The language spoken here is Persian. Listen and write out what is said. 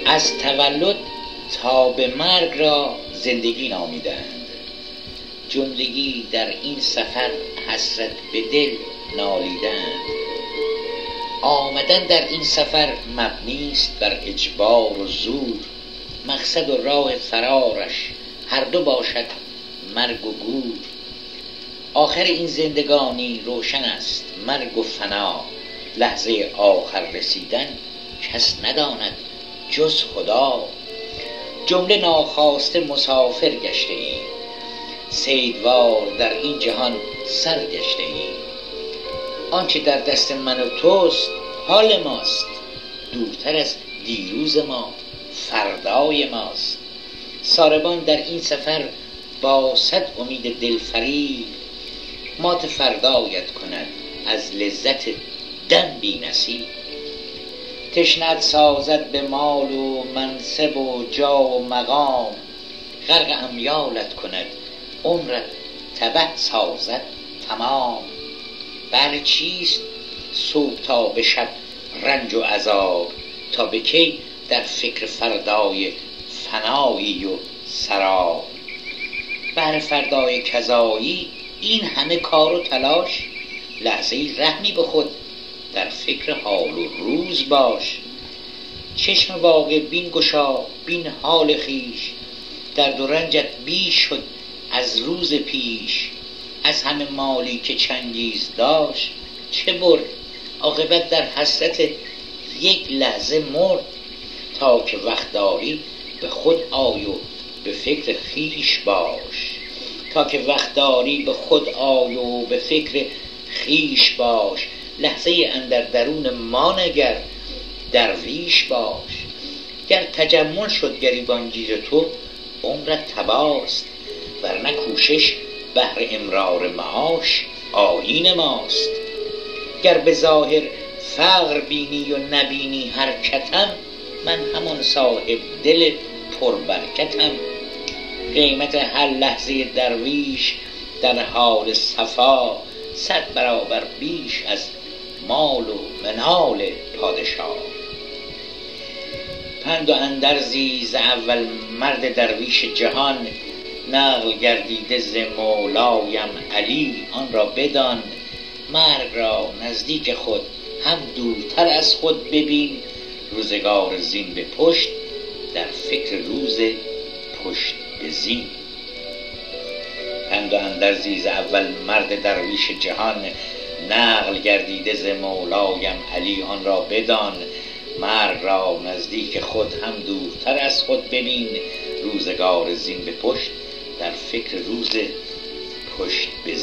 از تولد تا به مرگ را زندگی نامیدند. جملگی در این سفر حسرت به دل نالیدند. آمدن در این سفر مبنی است بر اجبار و زور، مقصد و راه فرارش هر دو باشد مرگ و گور. آخر این زندگانی روشن است مرگ و فنا، لحظه آخر رسیدن کس نداند جز خدا. جمله ناخواسته مسافر گشته ایم، صیدوار در این جهان سر گشته ایم. آنچه در دست من و توست حال ماست، دورتر از دیروز ما فردای ماست. ساربان در این سفر با صد امید دلفریب، مات فردایت کند از لذت دم بی نصیب. تشنه‌ات سازد به مال و منصب و جا و مقام، غرق امیالت کند عمرت تبه سازد تمام. بهر چیست صبح تا به شب رنج و عذاب، تا به کی در فکر فردای فنایی و سراب. بهر فردای کذایی این همه کار و تلاش، لحظه‌ای رحمی به خود در فکر حال و روز باش. چشم واقع بین گشا بین حال خویش، درد و رنجت بیش شد از روز پیش. از همه مالی که چنگیز داشت چه برد، عاقبت در حسرت یک لحظه مرد. تا که وقت داری به خود آی و به فکر خویش باش، تا که وقت داری به خود آی و به فکر خویش باش. لحظه اندر درون ما نگر درویش باش. گر تجمل شد گریبانگیر تو عمرت تباست، ورنه کوشش بهر امرار معاش آیین ماست. گر به ظاهر فقر بینی و نبینی حرکتم، من همان صاحب دل پربرکتم. قیمت هر لحظه درویش در حال صفا، 100 برابر بیش از مال و منال پادشاه. پند و اندرزی ز اول مرد درویش جهان، نقل گردیده ز مولایم علی آن را بدان. مرگ را نزدیک خود هم دورتر از خود ببین، روزگار زین به پشت در فکر روز پشت به زین. پند و اندرزی ز اول مرد درویش جهان، نقل گردیده ز مولایم علی آن را بدان. مرگ را نزدیک خود هم دورتر از خود ببین، روزگار زین به پشت در فکر روز پشت به زین.